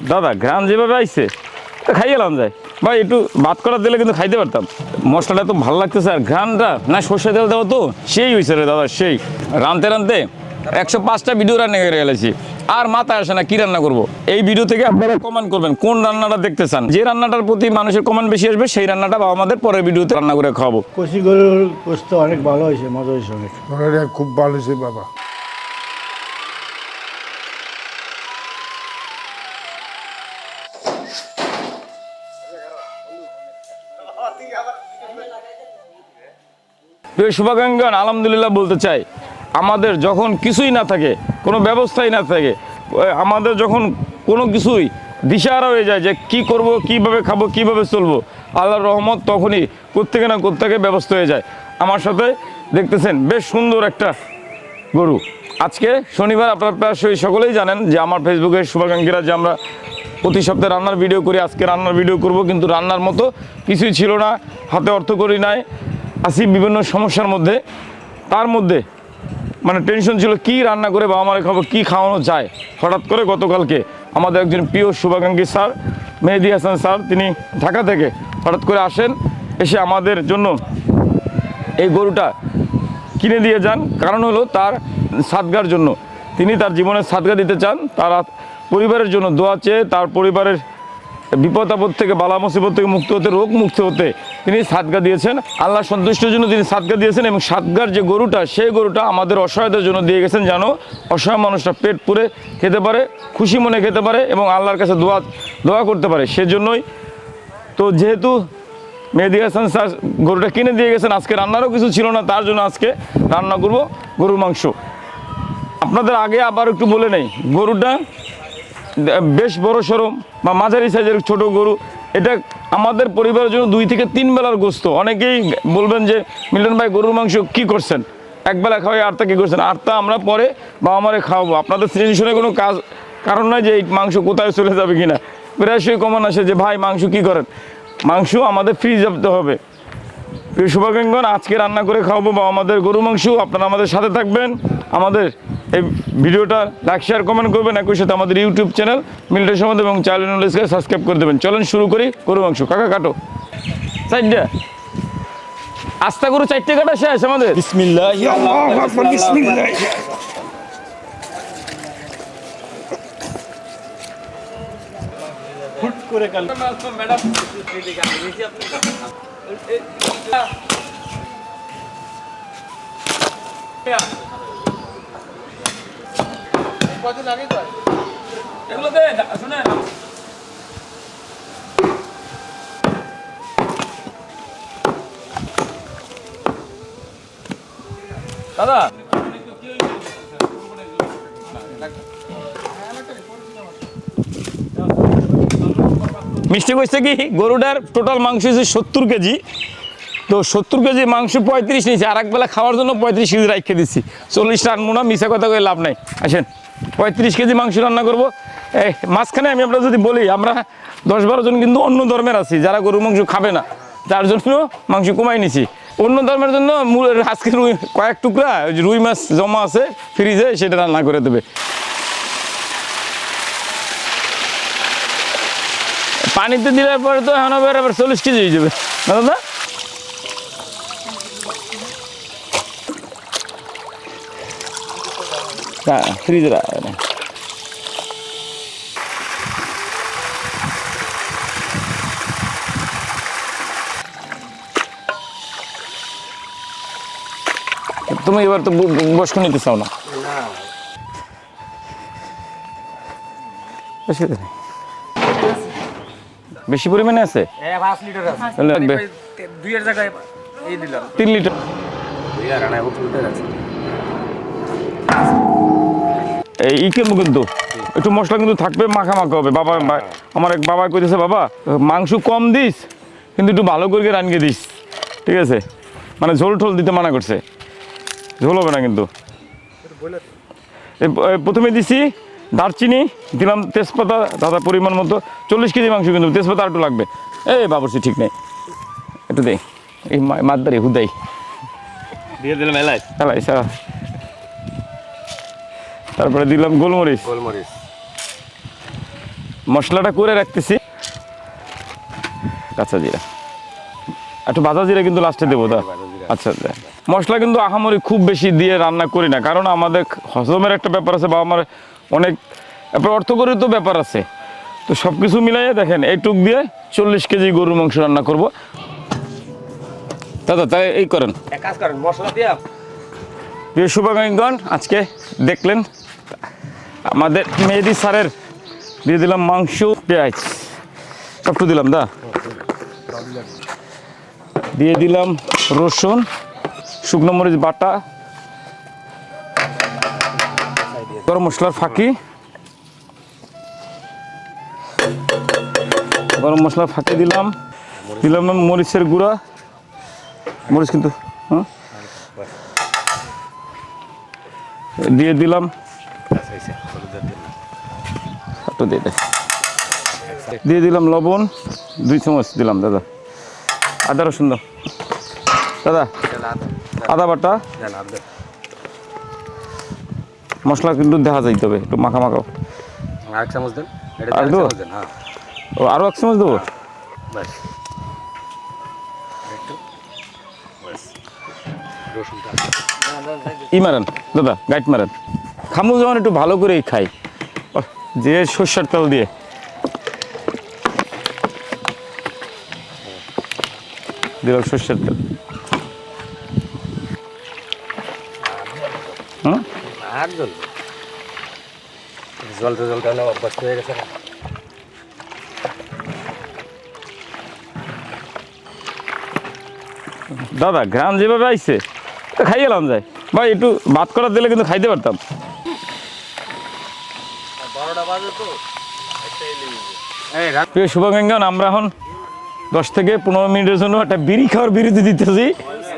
দাদা গ্রাম যেভাবে আইছে খাইয়ে এলাম যায় ভাই, একটু ভাত করা দিলে কিন্তু খাইতে পারতাম। মশলাটা তো ভালো লাগতেছে, আর ঘ্রানটা না সর্ষে তেল দেওয়া তো সেই হয়েছে রে দাদা, সেই রানতে রানতে 105টা ভিডিও রান্না করে গেলেছি, আর মাথায় আসে না কি রান্না করব। এই ভিডিও থেকে আপনারা কমেন্ট করবেন কোন রান্নাটা দেখতে চান, যে রান্নাটার প্রতি মানুষের কমেন্ট বেশি আসবে সেই রান্নাটা বাবা আমাদের পরের ভিডিওতে রান্না করে খাওয়াবো। কষি গরুর গোস্ত অনেক ভালো হয়েছে, মজা হয়েছে অনেক। তরকারিটা খুব ভালো হয়েছে বাবা। শুভাকাঙ্ক্ষণ আলহামদুলিল্লাহ বলতে চাই, আমাদের যখন কিছুই না থাকে, কোনো ব্যবস্থাই না থাকে, আমাদের যখন কোনো কিছুই দিশাহারা হয়ে যায় যে কি করব, কিভাবে খাবো, কিভাবে চলবো, আল্লাহর রহমত তখনই কোত্থেকে না কোত্থেকে ব্যবস্থা হয়ে যায়। আমার সাথে দেখতেছেন বেশ সুন্দর একটা গরু। আজকে শনিবার, আপনারা প্রায় সকলেই জানেন যে আমার ফেসবুকের শুভাকাঙ্ক্ষীরা যে আমরা প্রতি সপ্তাহে রান্নার ভিডিও করি, আজকে রান্নার ভিডিও করব, কিন্তু রান্নার মতো কিছুই ছিল না, হাতে অর্থ করি নাই, আছি বিভিন্ন সমস্যার মধ্যে। তার মধ্যে মানে টেনশন ছিল কি রান্না করে বাবা মারে খাবো, কী খাওয়ানো যায়। হঠাৎ করে গতকালকে আমাদের একজন প্রিয় শুভাকাঙ্ক্ষী স্যার মেহেদি হাসান স্যার, তিনি ঢাকা থেকে হঠাৎ করে আসেন, এসে আমাদের জন্য এই গরুটা কিনে দিয়ে যান। কারণ হলো তার সাদগার জন্য, তিনি তার জীবনের সাদগা দিতে চান, তার পরিবারের জন্য দোয়া চেয়ে, তার পরিবারের বিপদ আপদ থেকে, বালা মুসিবত থেকে মুক্ত হতে, রোগ মুক্ত হতে তিনি সাদগা দিয়েছেন। আল্লাহ সন্তুষ্টির জন্য তিনি সাদগা দিয়েছেন, এবং সাদগার যে গরুটা, সেই গরুটা আমাদের অসহায়দের জন্য দিয়ে গেছেন, যেন অসহায় মানুষটা পেট পুরে খেতে পারে, খুশি মনে খেতে পারে, এবং আল্লাহর কাছে দোয়া করতে পারে। সেজন্যই তো যেহেতু মেহেদি হাসান স্যার গরুটা কিনে দিয়ে গেছেন, আজকে রান্নারও কিছু ছিল না, তার জন্য আজকে রান্না করব গরুর মাংস। আপনাদের আগে আবার একটু বলে নেই, গরুটা বেশ বড় সড়ো বা মাঝারি সাইজের ছোট গরু। এটা আমাদের পরিবারের জন্য 2 থেকে 3 বেলার গোস্ত। অনেকেই বলবেন যে মিলন ভাই গরুর মাংস কি করছেন, একবেলা খাওয়াই আরটা কী করছেন, আরটা আমরা পরে বাবা মারে খাওয়াবো। আপনাদের টেনশনে কোনো কারণ নয় যে এই মাংস কোথায় চলে যাবে কিনা। প্রায়শই কমান আসে যে ভাই মাংস কি করেন, মাংস আমাদের ফ্রিজ রাখতে হবে। প্রিয় শুভাকাঙ্ক্ষণ, আজকে রান্না করে খাওয়াবো বা আমাদের গরু মাংস। আপনারা আমাদের সাথে থাকবেন, আমাদের এই ভিডিওটা লাইক শেয়ার কমেন্ট করবেন, একই সাথে আমাদের ইউটিউব চ্যানেল মিল্টন সমাদ এবং চ্যানেল নলেজকে সাবস্ক্রাইব করে দেবেন। চলেন শুরু করি গরু মাংস। কাকা কাটো 4টা আস্তা গরু, 4টে কাটা শেষ আমাদের। বিসমিল্লাহ, আল্লাহু আকবার, বিসমিল্লাহ। ফুট করে কাল দাদা মিষ্টি কইছে কি, গরুটার টোটাল মাংস হচ্ছে 70 কেজি। তো 70 কেজি মাংস 35 নিয়েছি, আর একবেলা খাওয়ার জন্য 35 কেজি রাখতে দিচ্ছি। 40টা আনবো না, মিশা কথা কয়ে লাভ নাই। আসেন 35 কেজি মাংস রান্না করবো। এই মাঝখানে আমি আপনার যদি বলি, আমরা 10-12 জন কিন্তু অন্য ধর্মের আছি যারা গরু মাংস খাবে না, যার জন্য মাংস কমাই নিছি। অন্য ধর্মের জন্য আজকে কয়েক টুকরা রুই মাছ জমা আছে ফ্রিজে, সেটা রান্না করে দেবে। পানিতে দিলে পরে তো এখন আবার 40 কেজি হয়ে যাবে না দাদা। হ্যাঁ ফ্রিজে তুমি এবার তো বসকে নিতে চাও না। বেশি পরিমাণে আছে, 5 লিটার আছে, 2 এর জায়গায় এই দিলাম 3 লিটার। এই কিন্তু একটু মশলা কিন্তু থাকবে, মাখা হবে। বাবা আমার এক বাবা কইতেছে, বাবা মাংস কম দিস কিন্তু একটু ভালো করে রান্না দিস, ঠিক আছে? মানে ঝোল ঠোল দিতে মানা করছে, ঝোল হবে না কিন্তু। প্রথমে দিছি দারচিনি, দিলাম তেজপাতা দাদা পরিমাণ মতো। 40 কেজি মাংস কিন্তু তেজপাতা আর একটু লাগবে। এই বাবরচি ঠিক নেই, একটু দেই, এই মাতদারি হুদাই দিয়ে দিলাম এলাই সারা। তারপরে দিলাম গোলমরিচ, মশলাটা করে রাখতেছি। কাঁচা জিরা, একটু ভাজা জিরা কিন্তু লাস্টে দেবো দা। আচ্ছা আচ্ছা, মশলা কিন্তু আহামরি খুব বেশি দিয়ে রান্না করি না, কারণ আমাদের হজমের একটা ব্যাপার আছে বা আমার অনেক অর্থকরিত ব্যাপার আছে। তো সব কিছু মিলাইয়ে দেখেন এইটুক দিয়ে 40 কেজি গরুর মাংস রান্না করব দাদা। তাই এই করেন, এক কাজ করেন, মশলা দিয়া প্রিয় শুভাকাঙ্ক্ষীগণ, আজকে দেখলেন আমাদের মেহেদি স্যারের দিয়ে দিলাম মাংস, পেঁয়াজ সবটু দিলাম দা, দিয়ে দিলাম রসুন, শুকনো মরিচ বাটা, গরম মশলার ফাঁকি, গরম মশলার ফাঁকি দিলাম, দিলাম মরিচের গুঁড়া, মরিচ কিন্তু দিয়ে দিলাম, দিয়ে দিলাম লবণ 2 চামচ দিলাম দাদা, আদা রসুন দাও দাদা, আদা বাটা, মশলা কিন্তু দেখা যাইতে হবে, একটু মাখা মাখাও। আর এক চামচ দেন, এটা আর এক দেবো? চামচ দেন, হ্যাঁ ও আরও 1 চামচ দেবো? বাস একটু বাস রসুনটা ই মারেন দাদা, গাইট মারেন। খামু যেমন একটু ভালো করেই খাই, যে সর্ষের তেল দিয়ে। দিলাম সর্ষের তেল, আর জল জলতে জলতে হলে অভ্যস্ত হয়ে গেছে না। দাদা গ্রাম যেভাবে আইছে খাইয়ে এলাম যায় ভাই, একটু ভাত করা দিলে কিন্তু খাইতে পারতাম। 12টা বাজে তো প্রিয় শুভাকাঙ্ক্ষীগণ, আমরা এখন 10 থেকে 15 মিনিটের জন্য একটা বিড়ি খাওয়ার বিরতি দিতেছি,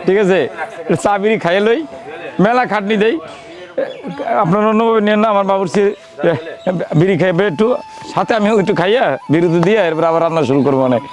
ঠিক আছে? চা বিড়ি খাইয়ে লই, মেলা খাটনি দেই, আপনারা অন্যভাবে নেন না। আমার বাবুর বিড়ি খাইবে একটু, সাথে আমিও একটু খাইয়া বিরতি দিয়ে এরপর আবার রান্না শুরু করবো অনেক।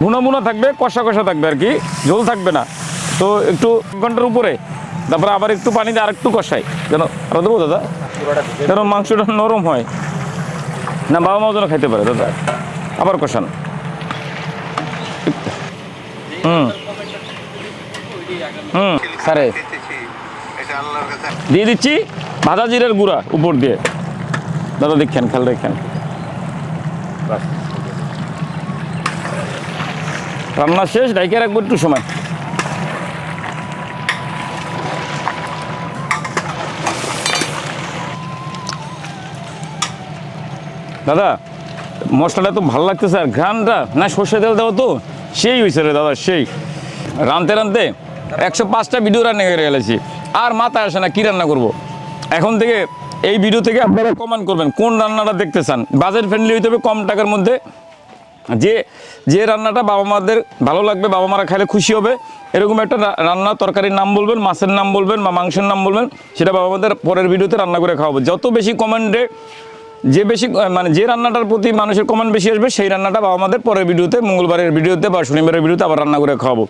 মুনা মুনা থাকবে, কষা কষা থাকবে আর কি, ঝোল থাকবে না। তো একটু 1 ঘন্টার উপরে, তারপরে আবার একটু পানি দিয়ে আরেকটু কষাই, যেন আরো দেবো দাদা, যেন মাংসটা নরম হয়, না বাবা মাও যেন খাইতে পারে দাদা। আবার কষান, সারে দিয়ে দিচ্ছি ভাজা জিরের গুঁড়া উপর দিয়ে, দাদা দেখেন, খেয়াল রাখেন। রান্না শেষ, ডাইকে রাখবো একটু সময়। দাদা মশলাটা তো ভালো লাগতেছে, আর ঘ্রানটা না সর্ষে তেল দেওয়া তো সেই হয়েছে রে দাদা, সেই রাঁধতে রাঁধতে 105টা ভিডিও রান্না করে গেলেছি, আর মাথায় আসে না কি রান্না করব। এখন থেকে এই ভিডিও থেকে আপনারা কমেন্ট করবেন কোন রান্নাটা দেখতে চান, বাজেট ফ্রেন্ডলি হইতে হবে, কম টাকার মধ্যে, যে রান্নাটা বাবা মাদের ভালো লাগবে, বাবা মারা খাইলে খুশি হবে, এরকম একটা রান্না, তরকারির নাম বলবেন, মাছের নাম বলবেন বা মাংসের নাম বলবেন, সেটা বাবা মাদের পরের ভিডিওতে রান্না করে খাওয়াবো। যত বেশি কমেন্টে যে রান্নাটার প্রতি মানুষের কমেন্ট বেশি আসবে, সেই রান্নাটা বাবা মাদের পরের ভিডিওতে, মঙ্গলবারের ভিডিওতে বা শনিবারের ভিডিওতে আবার রান্না করে খাওয়াবো।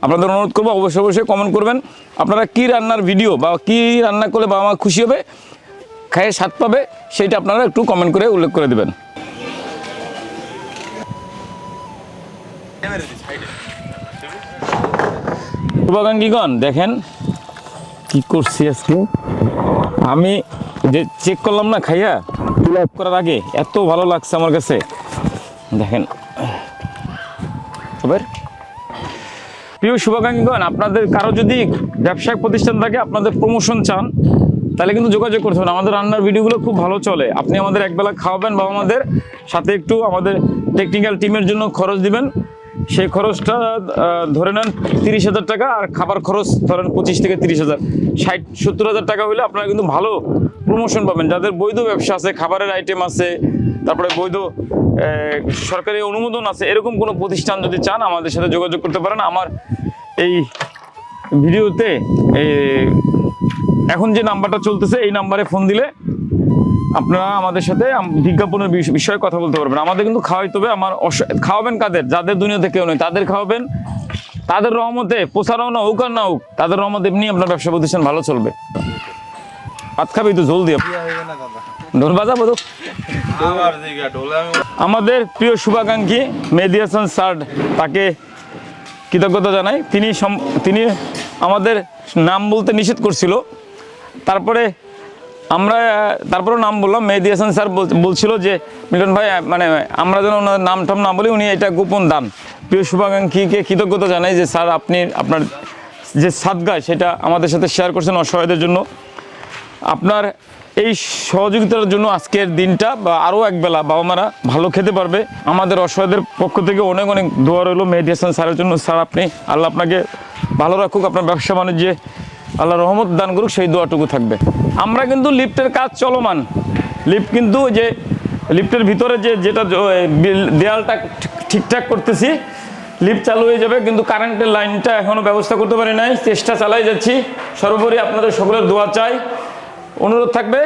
আপনাদের অনুরোধ করবো অবশ্যই কমেন্ট করবেন আপনারা কী রান্নার ভিডিও বা কী রান্না করলে বাবা মা খুশি হবে, খাইয়ে স্বাদ পাবে, সেইটা আপনারা একটু কমেন্ট করে উল্লেখ করে দেবেন। শুভাকাঙ্ক্ষীগণ দেখেন কি করছি আজকে আমি, যে চেক করলাম না খাইয়া পুল আপ করার আগে, এত ভালো লাগছে আমার কাছে। দেখেন এবার প্রিয় শুভাকাঙ্ক্ষীগণ, আপনাদের কারো যদি ব্যবসায়িক প্রতিষ্ঠান থাকে, আপনাদের প্রমোশন চান, তাহলে কিন্তু যোগাযোগ করতে হবে। আমাদের রান্নার ভিডিওগুলো খুব ভালো চলে। আপনি আমাদের একবেলা খাওয়াবেন বা আমাদের সাথে একটু আমাদের টেকনিক্যাল টিমের জন্য খরচ দিবেন, সেই খরচটা ধরে নেন 30,000 টাকা, আর খাবার খরচ ধরেন 25 থেকে 30,000, 60-70,000 টাকা হলে আপনারা কিন্তু ভালো প্রমোশন পাবেন। যাদের বৈধ ব্যবসা আছে, খাবারের আইটেম আছে, তারপরে বৈধ সরকারি অনুমোদন আছে, এরকম কোনো প্রতিষ্ঠান যদি চান আমাদের সাথে যোগাযোগ করতে পারেন। আমার এই ভিডিওতে এখন যে নাম্বারটা চলতেছে এই নাম্বারে ফোন দিলে আপনারা আমাদের সাথে বিজ্ঞাপনের বিষয়ে কথা বলতে পারবেন। আমাদের কিন্তু খাওয়াইতে হবে। খাওয়াবেন কাদের? যাদের দুনিয়াতে কেউ নেই তাদের খাওয়াবেন। তাদের রহমতে প্রচারও না হোক আর না হোক, তাদের রহমতে এমনি আপনার ব্যবসা প্রতিষ্ঠান ভালো চলবে। ভাত খাবি তো জল দিয়ে ঢোল বাজাবো তো। আমাদের প্রিয় শুভাকাঙ্ক্ষী মেহেদী হাসান স্যার, তাকে কৃতজ্ঞতা জানাই। তিনি আমাদের নাম বলতে নিষেধ করছিল, তারপরেও নাম বললাম। মেহেদী হাসান স্যার বলছিল যে মিলন ভাই, মানে আমরা যেন ওনার নাম টাম না বলি, উনি এটা গোপন দান। প্রিয় শুভাকাঙ্ক্ষীকে কৃতজ্ঞতা জানাই যে স্যার আপনি আপনার যে সাদগায় সেটা আমাদের সাথে শেয়ার করছেন অসহায়দের জন্য। আপনার এই সহযোগিতার জন্য আজকের দিনটা বা আরও একবেলা বাবা মারা ভালো খেতে পারবে। আমাদের অসহায়দের পক্ষ থেকে অনেক অনেক দোয়া রইল মেহেদী হাসান স্যারের জন্য। স্যার আপনি, আল্লাহ আপনাকে ভালো রাখুক, আপনার ব্যবসা বাণিজ্যে আল্লাহ রহমত দান করুক, সেই দোয়াটুকু থাকবে। আমরা কিন্তু লিফটের কাজ চলমান। লিফট কিন্তু যে লিফটের ভিতরে যেটা দেয়ালটা ঠিকঠাক করতেছি, লিফট চালু হয়ে যাবে, কিন্তু কারেন্টের লাইনটা এখনও ব্যবস্থা করতে পারি নাই, চেষ্টা চালাই যাচ্ছি। সর্বোপরি আপনাদের সকলের দোয়া চাই। অনুরোধ থাকবে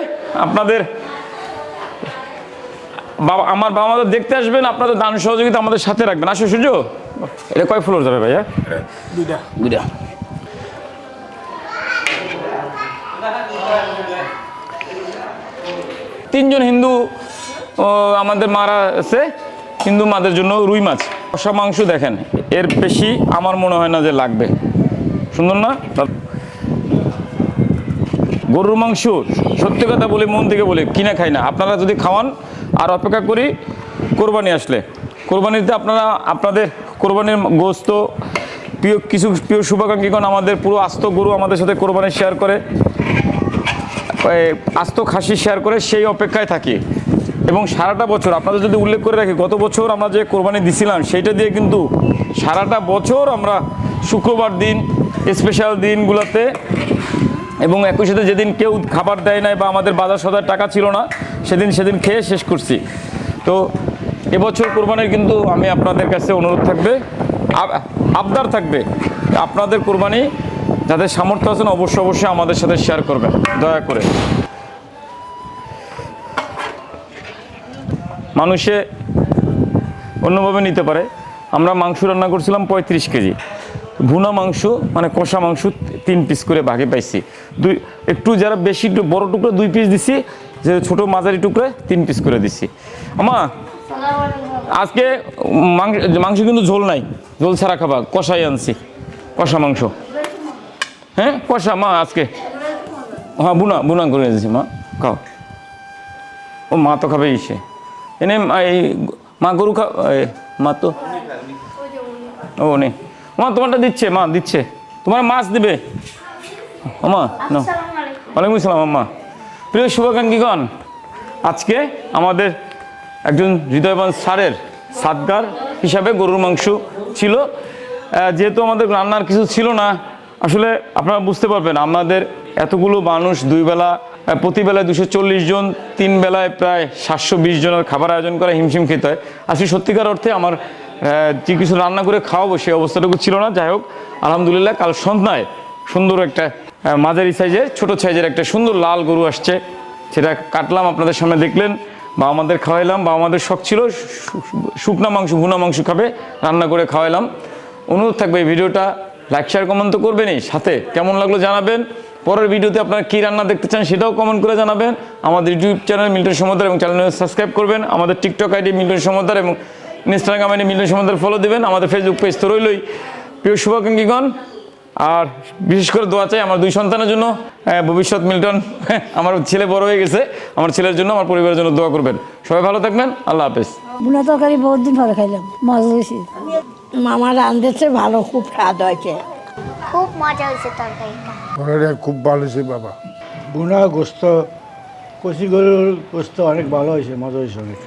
আপনাদের আমার বাবা মাদের দেখতে আসবেন, আপনাদের দান সহযোগিতা আমাদের সাথে রাখবেন। আসো সূর্য, এটা কয় ফ্লোর যাবে ভাইয়া? দুইটা। তিনজন হিন্দু আমাদের মারা আছে, হিন্দু মাদের জন্য রুই মাছ, কষা মাংস। দেখেন এর বেশি আমার মনে হয় না যে লাগবে। সুন্দর না? গরুর মাংস সত্যি কথা বলি, মন থেকে বলি, কিনা খাই না। আপনারা যদি খাওয়ান, আর অপেক্ষা করি কোরবানি আসলে। কোরবানিতে আপনাদের কোরবানির গোস্ত প্রিয় শুভাকাঙ্ক্ষীগণ আমাদের পুরো আস্ত গরু আমাদের সাথে কোরবানি শেয়ার করে, আস্ত খাসি শেয়ার করে, সেই অপেক্ষায় থাকি। এবং সারাটা বছর আপনাদের যদি উল্লেখ করে রাখি, গত বছর আমরা যে কোরবানি দিছিলাম সেইটা দিয়ে কিন্তু সারাটা বছর আমরা শুক্রবার দিন, স্পেশাল দিনগুলোতে, এবং একই সাথে যেদিন কেউ খাবার দেয় নাই বা আমাদের বাজার সদার টাকা ছিল না, সেদিন খেয়ে শেষ করছি। তো এবছর কোরবানির কিন্তু আমি আপনাদের কাছে অনুরোধ থাকবে, আবদার থাকবে, আপনাদের কোরবানি যাদের সামর্থ্য আছেন অবশ্যই আমাদের সাথে শেয়ার করবেন দয়া করে। মানুষে অন্যভাবে নিতে পারে। আমরা মাংস রান্না করছিলাম 35 কেজি, ভুনা মাংস মানে কষা মাংস 3 পিস করে ভাগে পাইছি। একটু যারা বেশি বড় টুকরো 2 পিস দিছি, যে ছোটো মাঝারি টুকরো 3 পিস করে দিছি। আমা আজকে মাংস কিন্তু ঝোল নাই, ঝোল ছাড়া খাবা, কষাই আনছি, কষা মাংস। হ্যাঁ কষা মা আজকে, হ্যাঁ বুনা করে দিয়েছি। মা খাও। ও মা তো খাবে ইসে এনে মা গরু মা তো ও নেই। মা তোমারটা দিচ্ছে, মা দিচ্ছে, তোমার মাছ দিবে। মা না, ওয়ালাইকুম আসসালাম। আম্মা, প্রিয় শুভাকাঙ্ক্ষীগণ, আজকে আমাদের একজন হৃদয়বান স্যারের সাদগার হিসাবে গরুর মাংস ছিল। যেহেতু আমাদের রান্নার কিছু ছিল না, আসলে আপনারা বুঝতে পারবেন আমাদের এতগুলো মানুষ, 2 বেলা প্রতিবেলায় 240 জন, 3 বেলায় প্রায় 720 জনের খাবার আয়োজন করা হিমশিম খেতে হয়। আসলে সত্যিকার অর্থে আমার যে কিছু রান্না করে খাওয়াবো সেই অবস্থাটুকু ছিল না। যাই হোক, আলহামদুলিল্লাহ কাল সন্ধ্যায় সুন্দর একটা মাঝারি সাইজের, ছোট সাইজের একটা সুন্দর লাল গরু আসছে, সেটা কাটলাম, আপনাদের সামনে দেখলেন, বা আমাদের খাওয়াইলাম। বা আমাদের শখ ছিল শুকনা মাংস, ভুনা মাংস খাবে, রান্না করে খাওয়াইলাম। অনুরোধ থাকবে এই ভিডিওটা লাইক শেয়ার কমেন্ট তো করবেনই, সাথে কেমন লাগলো জানাবেন। পরের ভিডিওতে আপনারা কী রান্না দেখতে চান সেটাও কমেন্ট করে জানাবেন। আমাদের ইউটিউব চ্যানেল মিল্টন সমদ্দার এবং চ্যানেল সাবস্ক্রাইব করবেন। আমাদের টিকটক আইডি মিল্টন সমদ্দার এবং ইনস্টাগ্রাম আইডি মিলন সমাদার ফলো দিবেন, আমাদের ফেসবুক পেজ তো রইলই। প্রিয় শুভাকাঙ্ক্ষীগণ, আর বিশেষ করে দোয়া চাই আমার 2 সন্তানের জন্য। ভবিষ্যৎ মিল্টন, আমার ছেলে বড় হয়ে গেছে, আমার ছেলের জন্য, আমার পরিবারের জন্য দোয়া করবেন। সবাই ভালো থাকবেন, আল্লাহ হাফেজ। বুনা তরকারি বহুত দিন পরে খাইলাম, মজা হয়েছে। মামা রাঁধেছে ভালো, খুব স্বাদ হয়েছে। খুব মজা হয়েছে তরকারিটা। তরকারিটা খুব ভালো হয়েছে বাবা। বুনা গোস্ত, কচি গরুর গোস্ত অনেক ভালো হয়েছে, মজা হয়েছে অনেক।